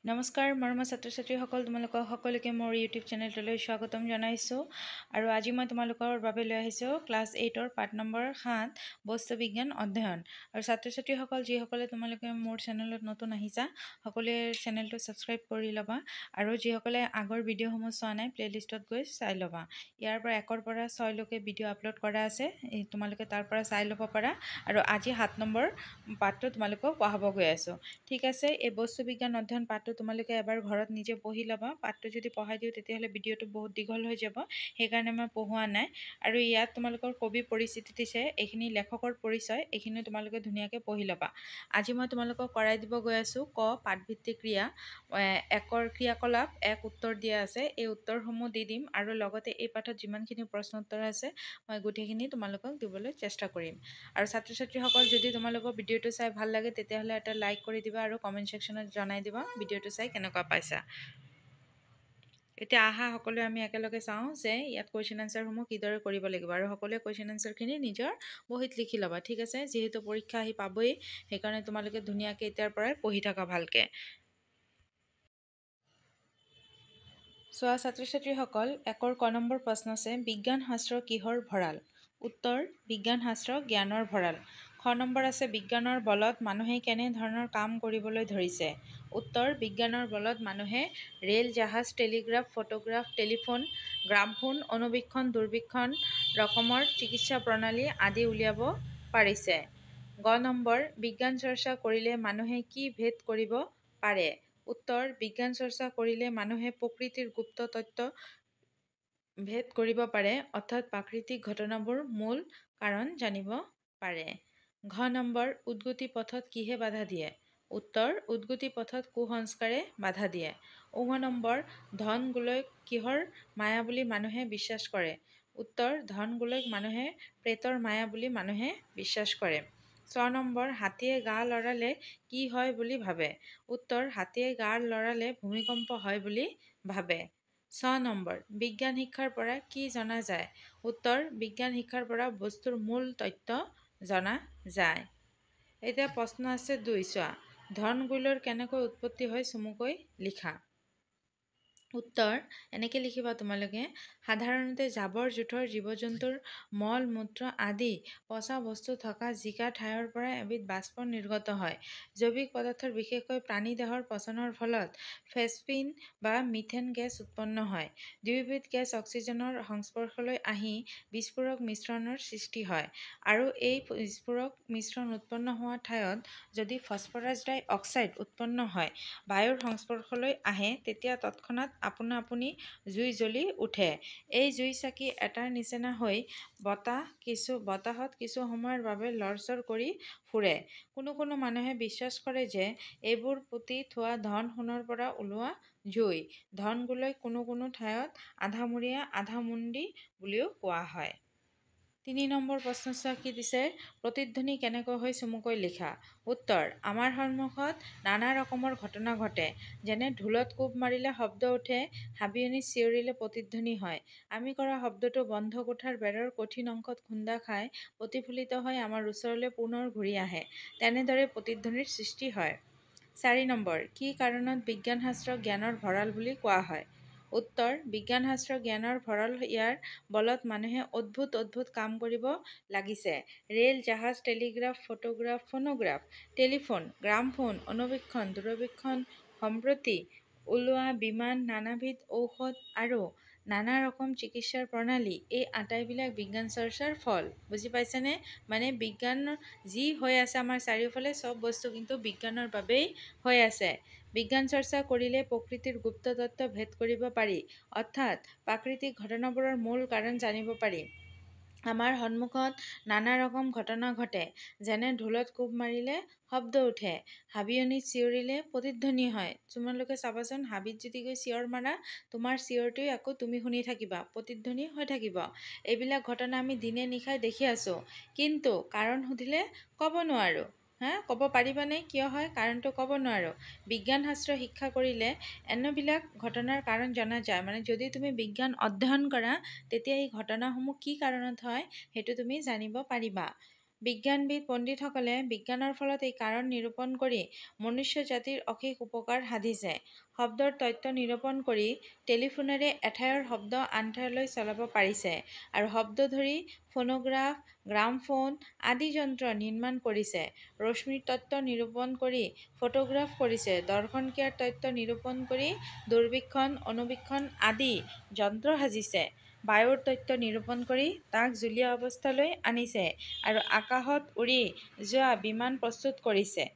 নমস্কাৰ মৰমৰ ছাত্ৰ ছাত্ৰীসকল, তোমালোকক সকলোকে মোৰ ইউটিউব চেনেলটোলৈ স্বাগতম জনাইছোঁ। আৰু আজি মই তোমালোকৰ বাবে লৈ আহিছোঁ ক্লাছ 8ৰ পাঠ নম্বৰ 7 বস্তু বিজ্ঞান অধ্যয়ন। আৰু ছাত্ৰ ছাত্ৰীসকল যিসকলে তোমালোকে মোৰ চেনেলত নতুন আহিছা, সকলোৱে চেনেলটো ছাবস্ক্ৰাইব কৰি ল'বা। আৰু যিসকলে আগৰ ভিডিঅ'সমূহ চোৱা নাই, প্লেলিষ্টত গৈ চাই ল'বা। ইয়াৰ পৰা 1ৰ পৰা 6লৈকে ভিডিঅ' আপলোড কৰা আছে, তোমালোকে তাৰ পৰা চাই ল'ব পাৰা। আৰু আজি 7 নম্বৰ পাঠটো তোমালোকক পঢ়াব গৈ আছোঁ। ঠিক আছে, এই বস্তু বিজ্ঞান অধ্যয়ন পাঠটো তোমালোকে এবাৰ ঘৰত নিজে পঢ়ি ল'বা। পাঠটো যদি পঢ়াই দিওঁ তেতিয়াহ'লে ভিডিঅ'টো বহুত দীঘল হৈ যাব, সেইকাৰণে মই পঢ়োৱা নাই। আৰু ইয়াত তোমালোকৰ কবি পৰিচিতি দিছে, এইখিনি লেখকৰ পৰিচয়, এইখিনি তোমালোকে ধুনীয়াকৈ পঢ়ি ল'বা। আজি মই তোমালোকক কৰাই দিব গৈ আছোঁ ক পাঠভিত্তিক ক্ৰিয়া, 1ৰ ক্ৰিয়াকলাপ 1 উত্তৰ দিয়া আছে। এই উত্তৰসমূহ দি দিম আৰু লগতে এই পাঠত যিমানখিনি প্ৰশ্ন উত্তৰ আছে মই গোটেইখিনি তোমালোকক দিবলৈ চেষ্টা কৰিম। আৰু ছাত্ৰ ছাত্ৰীসকল যদি তোমালোকৰ ভিডিঅ'টো চাই ভাল লাগে তেতিয়াহ'লে এটা লাইক কৰি দিবা আৰু কমেণ্ট ছেকশ্যনত জনাই দিবা ভিডিঅ'টো চাই কেনেকুৱা পাইছা। এতিয়া আহা সকলোৱে আমি একেলগে চাওঁ যে ইয়াত কুৱেশ্যন আনচাৰসমূহ কিদৰে কৰিব লাগিব। আৰু সকলোৱে কুৱেশ্যন আনচাৰখিনি নিজৰ বহীত লিখি ল'বা। ঠিক আছে, যিহেতু পৰীক্ষা আহি পাবই, সেইকাৰণে তোমালোকে ধুনীয়াকৈ এতিয়াৰ পৰাই পঢ়ি থাকা ভালকৈ। চোৱা ছাত্ৰ ছাত্ৰীসকল, 1ৰ ক নম্বৰ প্ৰশ্ন আছে, বিজ্ঞান শাস্ত্ৰ কিহৰ ভঁৰাল? উত্তৰ, বিজ্ঞান শাস্ত্ৰ জ্ঞানৰ ভঁৰাল। খ নম্বৰ আছে, বিজ্ঞানৰ বলত মানুহে কেনেধৰণৰ কাম কৰিবলৈ ধৰিছে? উত্তৰ, বিজ্ঞানৰ বলত মানুহে ৰেল, জাহাজ, টেলিগ্ৰাফ, ফটোগ্ৰাফ, টেলিফোন, গ্ৰামফোন, অনুবীক্ষণ, দূৰবীক্ষণ ৰকমৰ চিকিৎসা প্ৰণালী আদি উলিয়াব পাৰিছে। গ নম্বৰ, বিজ্ঞান চৰ্চা কৰিলে মানুহে কি ভেদ কৰিব পাৰে? উত্তৰ, বিজ্ঞান চৰ্চা কৰিলে মানুহে প্ৰকৃতিৰ গুপ্ত তত্ত্ব ভেদ কৰিব পাৰে, অৰ্থাৎ প্ৰাকৃতিক ঘটনাবোৰ মূল কাৰণ জানিব পাৰে। ঘ নম্বৰ, উদ্গতি পথত কিহে বাধা দিয়ে? উত্তৰ, উদ্গতি পথত কুসংস্কাৰে বাধা দিয়ে। ঙ নম্বৰ, ধন গোলক কিহৰ মায়া বুলি মানুহে বিশ্বাস কৰে? উত্তৰ, ধন গোলক মানুহে প্ৰেতৰ মায়া বুলি মানুহে বিশ্বাস কৰে। ছ নম্বৰ, হাতীয়ে গা লৰালে কি হয় বুলি ভাবে? উত্তৰ, হাতীয়ে গা লৰালে ভূমিকম্প হয় বুলি ভাবে। ছ নম্বৰ, বিজ্ঞান শিক্ষাৰ পৰা কি জনা যায়? উত্তৰ, বিজ্ঞান শিক্ষাৰ পৰা বস্তুৰ মূল তত্ত্ব জনা যায়। এতিয়া প্ৰশ্ন আছে 2, চোৱা, ধন গোলৰ কেনেকৈ উৎপত্তি হয় চমুকৈ লিখা। উত্তৰ, এনেকৈ লিখিবা তোমালোকে, সাধাৰণতে জাবৰ জোঁথৰ, জীৱ জন্তুৰ মল মূত্ৰ আদি পচা বস্তু থকা জিকা ঠাইৰ পৰা এবিধ বাষ্প নিৰ্গত হয়। জৈৱিক পদাৰ্থৰ বিশেষকৈ প্ৰাণী দেহৰ পচনৰ ফলত ফেচপিন বা মিথেন গেছ উৎপন্ন হয়। দুয়োবিধ গেছ অক্সিজেনৰ সংস্পৰ্শলৈ আহি বিস্ফোৰক মিশ্ৰণৰ সৃষ্টি হয়। আৰু এই বিস্ফোৰক মিশ্ৰণ উৎপন্ন হোৱা ঠাইত যদি ফছফৰাছ ডাই অক্সাইড উৎপন্ন হয়, বায়ুৰ সংস্পৰ্শলৈ আহে, তেতিয়া তৎক্ষণাৎ আপোনা আপুনি জুই জ্বলি উঠে। এই জুই চাকি এটাৰ নিচিনা হৈ বতাহত কিছু সময়ৰ বাবে লৰচৰ কৰি ফুৰে। কোনো কোনো মানুহে বিশ্বাস কৰে যে এইবোৰ পুতি থোৱা ধন সোণৰ পৰা ওলোৱা জুই। ধন গোলক কোনো কোনো ঠাইত আধামূৰীয়া আধামুণ্ডি বুলিও কোৱা হয়। 3 নম্বৰ প্ৰশ্ন চোৱা কি দিছে, প্ৰতিধ্বনি কেনেকৈ হয় চমুকৈ লিখা। উত্তৰ, আমাৰ সন্মুখত নানা ৰকমৰ ঘটনা ঘটে, যেনে ঢোলত কোব মাৰিলে শব্দ উঠে, হাবিয়নিত চিঞৰিলে প্ৰতিধ্বনি হয়। আমি কৰা শব্দটো বন্ধ কোঠাৰ বেৰৰ কঠিন অংশত খুন্দা খাই প্ৰতিফলিত হৈ আমাৰ ওচৰলৈ পুনৰ ঘূৰি আহে। তেনেদৰে প্ৰতিধ্বনিৰ সৃষ্টি হয়। 4 নম্বৰ, কি কাৰণত বিজ্ঞান শাস্ত্ৰ জ্ঞানৰ ভঁৰাল বুলি কোৱা হয়? উত্তৰ, বিজ্ঞান শাস্ত্ৰ জ্ঞানৰ ভঁৰাল ইয়াৰ বলত মানুহে অদ্ভুত কাম কৰিব লাগিছে। ৰেল, জাহাজ, Telegraph, photograph, phonograph, telephone, gramophone, অনুবীক্ষণ, দূৰবীক্ষণ, সম্প্ৰতি ওলোৱা বিমান, নানাবিধ ঔষধ আৰু নানা ৰকম চিকিৎসাৰ প্ৰণালী, এই আটাইবিলাক বিজ্ঞান চৰ্চাৰ ফল। বুজি পাইছেনে? মানে বিজ্ঞান যি হৈ আছে আমাৰ চাৰিওফালে, চব বস্তু কিন্তু বিজ্ঞানৰ বাবেই হৈ আছে। বিজ্ঞান চৰ্চা কৰিলে প্ৰকৃতিৰ গুপ্ত তত্ত্ব ভেদ কৰিব পাৰি, অৰ্থাৎ প্ৰাকৃতিক ঘটনাবোৰৰ মূল কাৰণ জানিব পাৰি। আমাৰ সন্মুখত নানা ৰকম ঘটনা ঘটে, যেনে ঢোলত কোব মাৰিলে শব্দ উঠে, হাবিয়নিত চিঞৰিলে প্ৰতিধ্বনি হয়। তোমালোকে চাবাচোন, হাবিত যদি গৈ চিঞৰ মাৰা, তোমাৰ চিঞৰটোৱে আকৌ তুমি শুনি থাকিবা, প্ৰতিধ্বনি হৈ থাকিব। এইবিলাক ঘটনা আমি দিনে নিশাই দেখি আছোঁ, কিন্তু কাৰণ সুধিলে ক'ব নোৱাৰোঁ। ক'ব পাৰিবানে কিয় হয়? কাৰণটো ক'ব নোৱাৰোঁ। বিজ্ঞান শাস্ত্ৰ শিক্ষা কৰিলে এনেবিলাক ঘটনাৰ কাৰণ জনা যায়। মানে যদি তুমি বিজ্ঞান অধ্যয়ন কৰা, তেতিয়া এই ঘটনাসমূহ কি কাৰণত হয় সেইটো তুমি জানিব পাৰিবা। বিজ্ঞানবিদ পণ্ডিতসকলে বিজ্ঞানৰ ফলত এই কাৰণ নিৰূপণ কৰি মনুষ্য জাতিৰ অশেষ উপকাৰ সাধিছে। শব্দৰ তত্ত্ব নিৰূপণ কৰি টেলিফোনেৰে এঠাইৰ শব্দ আন ঠাইলৈ চলাব পাৰিছে আৰু শব্দ ধৰি ফোনোগ্ৰাফ, গ্ৰামফোন আদি যন্ত্ৰ নিৰ্মাণ কৰিছে। ৰশ্মিৰ তত্ত্ব নিৰূপণ কৰি ফটোগ্ৰাফ কৰিছে। দৰ্শন ক্ৰিয়াৰ তত্ত্ব নিৰূপণ কৰি দূৰবীক্ষণ, অণুবীক্ষণ আদি যন্ত্ৰ সাজিছে। বায়ুৰ তত্ত্ব নিৰূপণ কৰি তাক জুলীয়া অৱস্থালৈ আনিছে আৰু আকাশত উৰি যোৱা বিমান প্ৰস্তুত কৰিছে।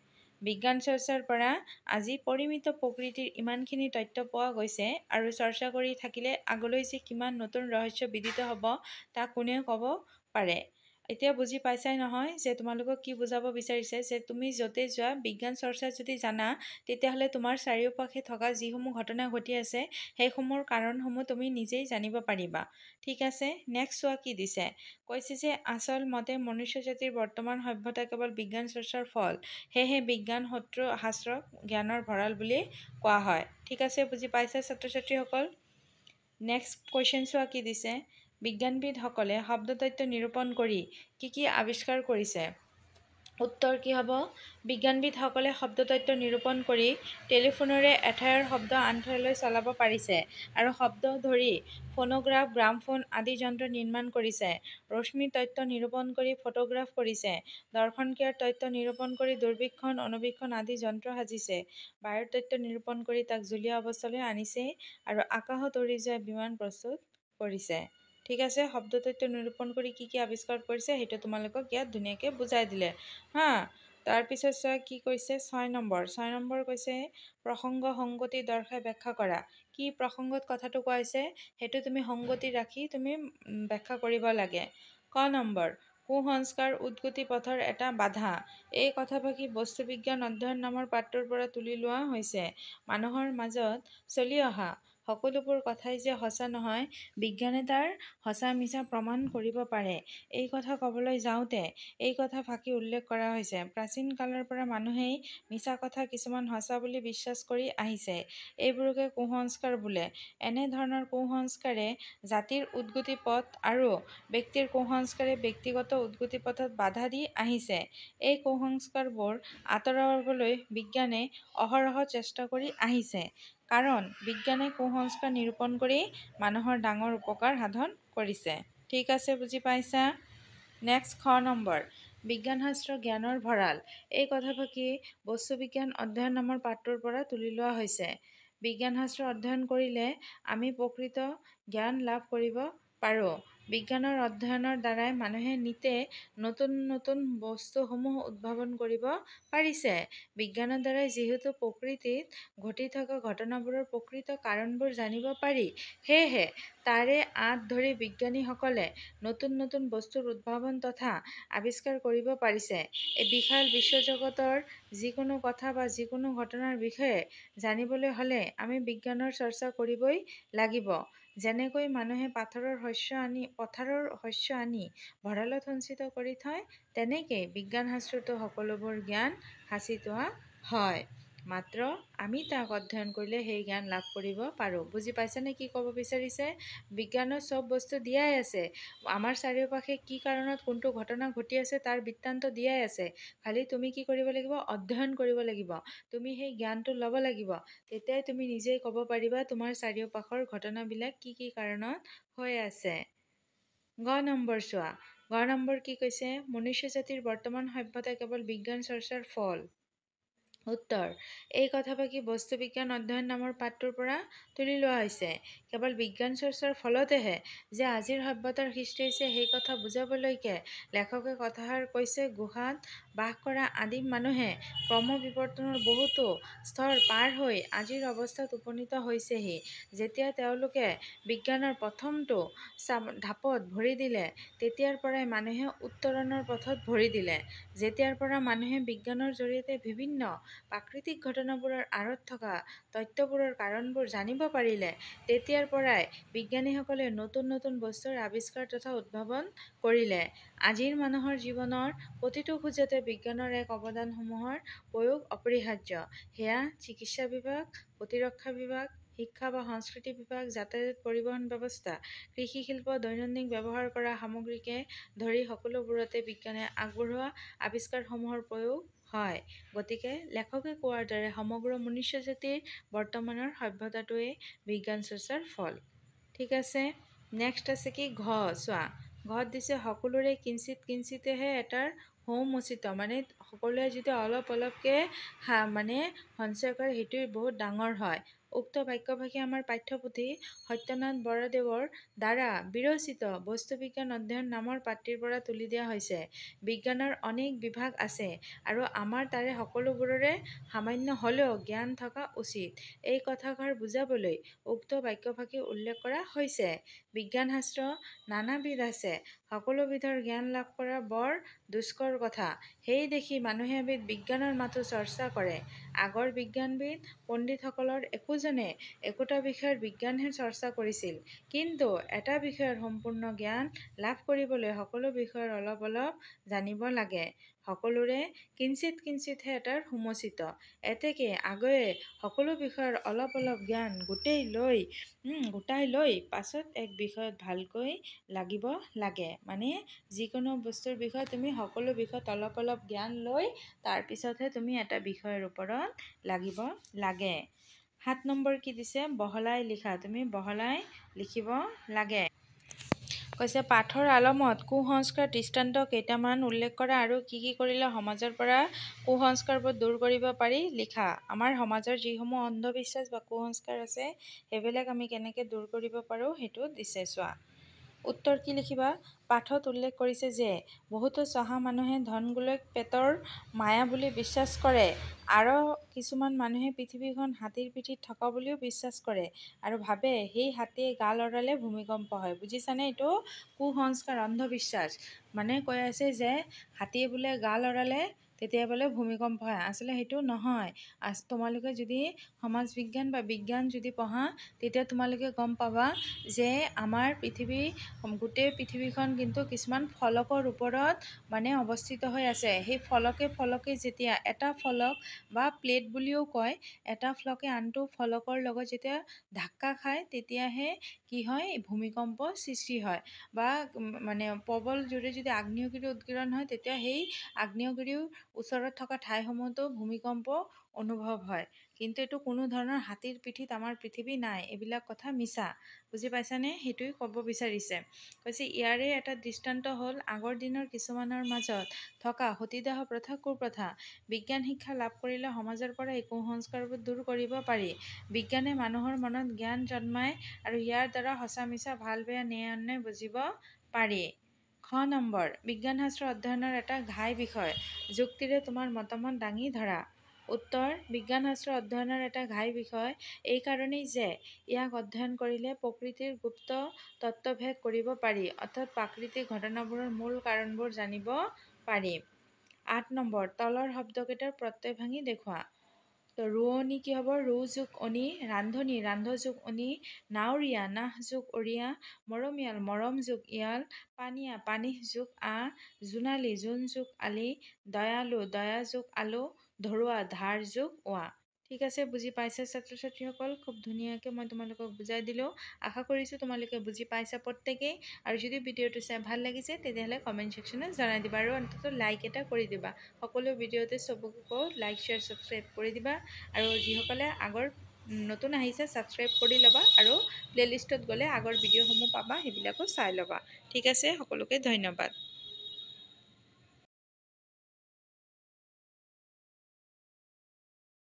বিজ্ঞান চৰ্চাৰ পৰা আজি পৰিমিত প্ৰকৃতিৰ ইমানখিনি তথ্য পোৱা গৈছে আৰু চৰ্চা কৰি থাকিলে আগলৈ যে কিমান নতুন ৰহস্য বিদিত হ'ব তাক কোনে ক'ব পাৰে। এতিয়া বুজি পাইছাই নহয় যে তোমালোকক কি বুজাব বিচাৰিছে, যে তুমি য'তে যোৱা বিজ্ঞান চৰ্চা যদি জানা তেতিয়াহ'লে তোমাৰ চাৰিওপাশে থকা যিসমূহ ঘটনা ঘটি আছে সেইসমূহৰ কাৰণসমূহ তুমি নিজেই জানিব পাৰিবা। ঠিক আছে, নেক্সট চোৱা কি দিছে। কৈছে যে আচল মতে মনুষ্য জাতিৰ বৰ্তমান সভ্যতা কেৱল বিজ্ঞান চৰ্চাৰ ফল, সেয়েহে বিজ্ঞান শাস্ত্ৰক জ্ঞানৰ ভঁৰাল বুলি কোৱা হয়। ঠিক আছে, বুজি পাইছা ছাত্ৰ ছাত্ৰীসকল। নেক্সট কুৱেশ্যন চোৱা কি দিছে। বিজ্ঞানবিদসকলে শব্দ তত্ত্ব নিৰূপণ কৰি কি আৱিষ্কাৰ কৰিছে? উত্তৰ কি হ'ব? বিজ্ঞানবিদসকলে শব্দ তত্ত্ব নিৰূপণ কৰি টেলিফোনেৰে এঠাইৰ শব্দ আন ঠাইলৈ চলাব পাৰিছে আৰু শব্দ ধৰি ফোনোগ্ৰাফ, গ্ৰামফোন আদি যন্ত্ৰ নিৰ্মাণ কৰিছে। ৰশ্মিৰ তত্ত্ব নিৰূপণ কৰি ফটোগ্ৰাফ কৰিছে। দৰ্শন ক্ৰিয়াৰ তত্ত্ব নিৰূপণ কৰি দূৰবীক্ষণ, অণুবীক্ষণ আদি যন্ত্ৰ সাজিছে। বায়ুৰ তত্ত্ব নিৰূপণ কৰি তাক জুলীয়া অৱস্থালৈ আনিছে আৰু আকাশত উৰি যোৱা বিমান প্ৰস্তুত কৰিছে। ঠিক আছে, শব্দ তত্ত্ব নিৰূপণ কৰি কি আৱিষ্কাৰ কৰিছে সেইটো তোমালোকক ইয়াত ধুনীয়াকৈ বুজাই দিলে হা। তাৰপিছত চোৱা কি কৈছে 6 নম্বৰ কৈছে প্ৰসংগ সংগতি দৰ্শাই ব্যাখ্যা কৰা। কি প্ৰসংগত কথাটো কোৱা হৈছে সেইটো তুমি সংগতি ৰাখি তুমি ব্যাখ্যা কৰিব লাগে। ক নম্বৰ, কুসংস্কাৰ উদগতি পথৰ এটা বাধা। এই কথাফাকি বস্তুবিজ্ঞান অধ্যয়ন নামৰ পাঠটোৰ পৰা তুলি লোৱা হৈছে। মানুহৰ মাজত চলি অহা সকলোবোৰ কথাই যে সঁচা নহয়, বিজ্ঞানে তাৰ সঁচা মিছা প্ৰমাণ কৰিব পাৰে। এই কথা ক'বলৈ যাওঁতে এই কথা ফাঁকি উল্লেখ কৰা হৈছে। প্ৰাচীন কালৰ পৰা মানুহেই মিছা কথা কিছুমান সঁচা বুলি বিশ্বাস কৰি আহিছে। এইবোৰকে কুসংস্কাৰ বোলে। এনে ধৰণৰ কুসংস্কাৰে জাতিৰ উদগতি পথ আৰু ব্যক্তিৰ কুসংস্কাৰে ব্যক্তিগত উদগতি পথত বাধা দি আহিছে। এই কুসংস্কাৰবোৰ আঁতৰাবলৈ বিজ্ঞানে অহৰহ চেষ্টা কৰি আহিছে। কাৰণ বিজ্ঞানে কুসংস্কাৰ নিৰূপণ কৰি মানুহৰ ডাঙৰ উপকাৰ সাধন কৰিছে। ঠিক আছে, বুজি পাইছা। নেক্সট খ নম্বৰ, বিজ্ঞান শাস্ত্ৰ জ্ঞানৰ ভঁৰাল। এই কথাফাকি বস্তুবিজ্ঞান অধ্যয়ন নামৰ পাঠটোৰ পৰা তুলি লোৱা হৈছে। বিজ্ঞান শাস্ত্ৰ অধ্যয়ন কৰিলে আমি প্ৰকৃত জ্ঞান লাভ কৰিব পাৰোঁ। বিজ্ঞানৰ অধ্যয়নৰ দ্বাৰাই মানুহে নিতে নতুন নতুন বস্তুসমূহ উদ্ভাৱন কৰিব পাৰিছে। বিজ্ঞানৰ দ্বাৰাই যিহেতু প্ৰকৃতিত ঘটি থকা ঘটনাবোৰৰ প্ৰকৃত কাৰণবোৰ জানিব পাৰি, সেয়েহে তাৰে আঁত ধৰি বিজ্ঞানীসকলে নতুন নতুন বস্তুৰ উদ্ভাৱন তথা আৱিষ্কাৰ কৰিব পাৰিছে। এই বিশাল বিশ্বজগতৰ যিকোনো কথা বা যিকোনো ঘটনাৰ বিষয়ে জানিবলৈ হ'লে আমি বিজ্ঞানৰ চৰ্চা কৰিবই লাগিব। যেনেকৈ মানুহে পথাৰৰ শস্য আনি ভঁৰালত সঞ্চিত কৰি থয়, তেনেকৈ বিজ্ঞান শাস্ত্ৰতো সকলোবোৰ জ্ঞান সাঁচি থোৱা হয়। মাত্ৰ আমি তাক অধ্যয়ন কৰিলে সেই জ্ঞান লাভ কৰিব পাৰোঁ। বুজি পাইছানে কি ক'ব বিচাৰিছে? বিজ্ঞানত চব বস্তু দিয়াই আছে। আমাৰ চাৰিওপাশে কি কাৰণত কোনটো ঘটনা ঘটি আছে তাৰ বৃত্তান্ত দিয়াই আছে। খালি তুমি কি কৰিব লাগিব? অধ্যয়ন কৰিব লাগিব। তুমি সেই জ্ঞানটো ল'ব লাগিব। তেতিয়াই তুমি নিজেই ক'ব পাৰিবা তোমাৰ চাৰিওপাশৰ ঘটনাবিলাক কি কাৰণত হৈ আছে। গ নম্বৰ চোৱা। গ নম্বৰ কি কৈছে? মনুষ্য জাতিৰ বৰ্তমান সভ্যতা কেৱল বিজ্ঞান চৰ্চাৰ ফল। উত্তৰ, এই কথাফাকি বস্তুবিজ্ঞান অধ্যয়ন নামৰ পাঠটোৰ পৰা তুলি লোৱা হৈছে। কেৱল বিজ্ঞান চৰ্চাৰ ফলতেহে যে আজিৰ সভ্যতাৰ সৃষ্টি হৈছে সেই কথা বুজাবলৈকে লেখকে কথাষাৰ কৈছে। গুহাত বাস কৰা আদিম মানুহে ক্ৰমবিৱৰ্তনৰ বহুতো স্তৰ পাৰ হৈ আজিৰ অৱস্থাত উপনীত হৈছেহি। যেতিয়া তেওঁলোকে বিজ্ঞানৰ প্ৰথমটো ঢাপত ভৰি দিলে, তেতিয়াৰ পৰাই মানুহে উত্তৰণৰ পথত ভৰি দিলে। যেতিয়াৰ পৰা মানুহে বিজ্ঞানৰ জৰিয়তে বিভিন্ন প্ৰাকৃতিক ঘটনাবোৰৰ আঁৰত থকা তত্ত্ববোৰৰ কাৰণবোৰ জানিব পাৰিলে, তেতিয়াৰ পৰাই বিজ্ঞানীসকলে নতুন নতুন বস্তুৰ আৱিষ্কাৰ তথা উদ্ভাৱন কৰিলে। আজিৰ মানুহৰ জীৱনৰ প্ৰতিটো খোজতে বিজ্ঞানৰ এক অৱদানসমূহৰ প্ৰয়োগ অপৰিহাৰ্য। সেয়া চিকিৎসা বিভাগ, প্ৰতিৰক্ষা বিভাগ, শিক্ষা বা সংস্কৃতি বিভাগ, যাতায়াত পৰিবহণ ব্যৱস্থা, কৃষি শিল্প, দৈনন্দিন ব্যৱহাৰ কৰা সামগ্ৰীকে ধৰি সকলোবোৰতে বিজ্ঞানে আগবঢ়োৱা আৱিষ্কাৰসমূহৰ প্ৰয়োগ হয়। গতিকে লেখকে কোৱাৰ দৰে সমগ্ৰ মনুষ্য জাতিৰ বৰ্তমানৰ সভ্যতাটোৱেই বিজ্ঞান চৰ্চাৰ ফল। ঠিক আছে, নেক্সট আছে কি ঘ চোৱা। ঘত দিছে সকলোৰে কিঞ্চিত কিঞ্চিতেহে এটাৰ সৌমোচিত, মানে সকলোৱে যদি অলপ অলপকে মানে সঞ্চয় কৰে সেইটোৱে বহুত ডাঙৰ হয়। উক্ত বাক্যভাগি আমাৰ পাঠ্যপুথি সত্যনাথ বৰাদেৱৰ দ্বাৰা বিৰচিত বস্তু বিজ্ঞান অধ্যয়ন নামৰ পাঠটিৰ পৰা তুলি দিয়া হৈছে। বিজ্ঞানৰ অনেক বিভাগ আছে আৰু আমাৰ তাৰে সকলোবোৰৰে সামান্য হ'লেও জ্ঞান থকা উচিত, এই কথাষাৰ বুজাবলৈ উক্ত বাক্যভাগি উল্লেখ কৰা হৈছে। বিজ্ঞান শাস্ত্ৰ নানাবিধ আছে, সকলোবিধৰ জ্ঞান লাভ কৰা বৰ দুষ্কৰ কথা। সেই দেখি মানুহে এবিধ বিজ্ঞানৰ মাথো চৰ্চা কৰে। আগৰ বিজ্ঞানবিদ পণ্ডিতসকলৰ একোজনে একোটা বিষয়ৰ বিজ্ঞানহে চৰ্চা কৰিছিল, কিন্তু এটা বিষয়ৰ সম্পূৰ্ণ জ্ঞান লাভ কৰিবলৈ সকলো বিষয়ৰ অলপ অলপ জানিব লাগে। সকলোৰে কিঞ্চিত কিঞ্চিতহে এটাৰ সূমোচিত। এতেকে আগয়ে সকলো বিষয়ৰ অলপ অলপ জ্ঞান গোটাই লৈ পাছত এক বিষয়ত ভালকৈ লাগিব লাগে। মানে যিকোনো বস্তুৰ বিষয়ে তুমি সকলো বিষয়ত অলপ অলপ জ্ঞান লৈ তাৰপিছতহে তুমি এটা বিষয়ৰ ওপৰত লাগিব লাগে। ৭ নম্বৰ কি দিছে, বহলাই লিখা। তুমি বহলাই লিখিব লাগে। কৈছে পাঠৰ আলমত কুসংস্কাৰ দৃষ্টান্ত কেইটামান উল্লেখ কৰা আৰু কি কৰিলে সমাজৰ পৰা কুসংস্কাৰবোৰ দূৰ কৰিব পাৰি লিখা। আমাৰ সমাজৰ যিসমূহ অন্ধবিশ্বাস বা কুসংস্কাৰ আছে সেইবিলাক আমি কেনেকৈ দূৰ কৰিব পাৰোঁ সেইটো দিছে চোৱা। উত্তৰ কি লিখিবা, পাঠত উল্লেখ কৰিছে যে বহুতো চহা মানুহে ধন গোলক পেটৰ মায়া বুলি বিশ্বাস কৰে আৰু কিছুমান মানুহে পৃথিৱীখন হাতীৰ পিঠিত থকা বুলিও বিশ্বাস কৰে আৰু ভাবে সেই হাতীয়ে গা লৰালে ভূমিকম্প হয়। বুজিছানে, এইটো কুসংস্কাৰ অন্ধবিশ্বাস। মানে কৈ আছে যে হাতীয়ে বোলে গা লৰালে তেতিয়া বোলে ভূমিকম্প হয়। আচলতে সেইটো নহয়। তোমালোকে যদি সমাজ বিজ্ঞান বা বিজ্ঞান যদি পঢ়া তেতিয়া তোমালোকে গম পাবা যে আমাৰ গোটেই পৃথিৱীখন কিন্তু কিছুমান ফলকৰ ওপৰত মানে অৱস্থিত হৈ আছে। সেই ফলকে যেতিয়া এটা ফলক বা প্লেট বুলিও কয়, এটা ফলকে আনটো ফলকৰ লগত যেতিয়া ধাক্কা খায় তেতিয়াহে কি হয়, ভূমিকম্প সৃষ্টি হয়। বা মানে প্ৰবল জোৰে যদি আগ্নেয়গিৰি উদগীৰণ হয় তেতিয়া সেই আগ্নেয়গিৰিৰ ওচৰত থকা ঠাইসমূহতো ভূমিকম্প অনুভৱ হয়। কিন্তু এইটো কোনো ধৰণৰ হাতীৰ পিঠিত আমাৰ পৃথিৱী নাই, এইবিলাক কথা মিছা। বুজি পাইছানে, সেইটোৱে ক'ব বিচাৰিছে। কৈছে ইয়াৰে এটা দৃষ্টান্ত হ'ল আগৰ দিনৰ কিছুমানৰ মাজত থকা সতীদাহ প্ৰথা কুপ্ৰথা। বিজ্ঞান শিক্ষা লাভ কৰিলে সমাজৰ পৰা এই কুসংস্কাৰবোৰ দূৰ কৰিব পাৰি। বিজ্ঞানে মানুহৰ মনত জ্ঞান জন্মায় আৰু ইয়াৰ দ্বাৰা সঁচা মিছা ভাল বেয়া ন্যায় অন্যায় বুজিব পাৰি। খ নম্বৰ, বিজ্ঞান শাস্ত্ৰ অধ্যয়নৰ এটা ঘাই বিষয়, যুক্তিৰে তোমাৰ মতামত দাঙি ধৰা। উত্তৰ, বিজ্ঞান শাস্ত্ৰ অধ্যয়নৰ এটা ঘাই বিষয় এই কাৰণেই যে ইয়াক অধ্যয়ন কৰিলে প্ৰকৃতিৰ গুপ্ত তত্ত্বভেদ কৰিব পাৰি, অৰ্থাৎ প্ৰাকৃতিক ঘটনাবোৰৰ মূল কাৰণবোৰ জানিব পাৰি। ৮ নম্বৰ, তলৰ শব্দকেইটাৰ প্ৰত্যয় ভাঙি দেখুওৱা। ৰোৱনী কি হ'ব, ৰো যোগ অনি, ৰান্ধনী ৰান্ধ যোগ অনি, নাৱৰীয়া নাহ যোগ অৰিয়া, মৰমীয়াল মৰম যোগ ইয়াল, পানীয়া পানীহ যোগ আ, জোনালী জোন যোগ আলি, দয়ালু দয়া যোগ আলু, ধৰুৱা ধাৰ যোগ ওৱা। ঠিক আছে, বুজি পাইছা ছাত্ৰ ছাত্ৰীসকল? খুব ধুনীয়াকৈ মই তোমালোকক বুজাই দিলোঁ। আশা কৰিছোঁ তোমালোকে বুজি পাইছা প্ৰত্যেকেই। আৰু যদি ভিডিঅ'টো চাই ভাল লাগিছে তেতিয়াহ'লে কমেণ্ট ছেকশ্যনত জনাই দিবা আৰু অন্ততঃ লাইক এটা কৰি দিবা। সকলো ভিডিঅ'তে চবকে কওঁ লাইক শ্বেয়াৰ ছাবস্ক্ৰাইব কৰি দিবা। আৰু যিসকলে নতুন আহিছে ছাবস্ক্ৰাইব কৰি ল'বা আৰু প্লে'লিষ্টত গ'লে আগৰ ভিডিঅ'সমূহ পাবা, সেইবিলাকো চাই ল'বা। ঠিক আছে, সকলোকে ধন্যবাদ।